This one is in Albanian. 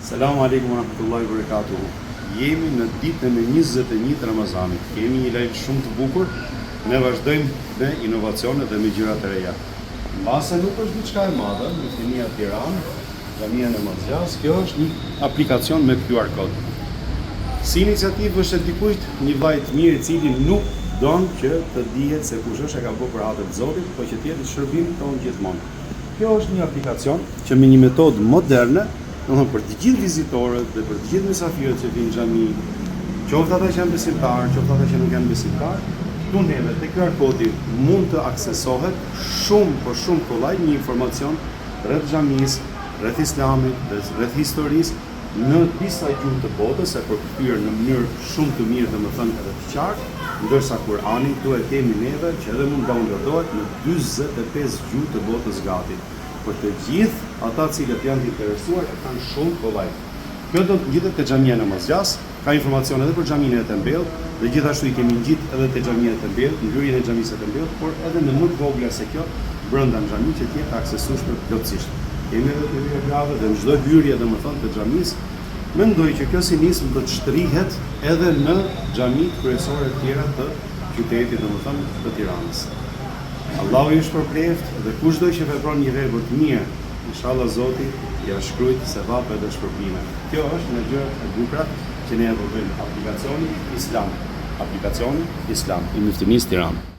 Selamu alaikum wa rahmatullahi wa barakatuhu. Jemi në ditën e 21 të Ramazanit. Kemi një lajm shumë të bukur. Ne vazhdojmë me inovacione dhe me gjëra të reja. Mbase nuk është diçka e madhe, në Fënia Tiranë, Xhamia Namazjas, kjo është një aplikacion me QR code. Si iniciativë është e dikujt një vllai i mirë i cili nuk don që të dihet se kush është e ka bërë për atë të Zotit, por që të jetë shërbim ton gjithmonë. Kjo është një aplikacion që me një metodë moderne, domethënë për të gjithë vizitorët dhe për të gjithë mysafirët që vinë në xhami, qoftë ata që janë besimtarë, qoftë ata që nuk janë besimtarë, këtu neve te QR kodi mund të aksesohet shumë kollaj një informacion rreth xhamisë, rreth islamit, rreth historisë në disa gjuhë të botës, e përkthyer në mënyrë shumë të mirë, domethënë edhe të qartë, ndërsa Kur'ani këtu e kemi neve që edhe mund downloadohet në 45 gjuhë të botës gati. Për të gjithë ata cilët janë të interesuar e kanë shumë kollaj. Kjo do të ngjitet te Xhamia Namazjas, ka informacion edhe për xhaminë e Tembellt, dhe gjithashtu i kemi ngjit edhe te xhamia e Tembellt, ngryjen e xhamisë së Tembellt, por edhe në më të vogla se kjo, brenda xhamisë që të jetë aksesueshme plotësisht. Kemi edhe të hyrje grave dhe në çdo hyrje domethënë të xhamisë, mendoj që kjo si nismë do të shtrihet edhe në xhamitë kryesore të tjera të qytetit domethënë të Tiranës. Allahu ju shpërbleft dhe kushdo që vepron një vepër të mirë, inshallah Zoti ja shkruajt sevape dhe shpërblime. Kjo është një gjë e bukur që ne e vëmë aplikacioni Islam. Aplikacioni Islam i Muftinisë Tiranë.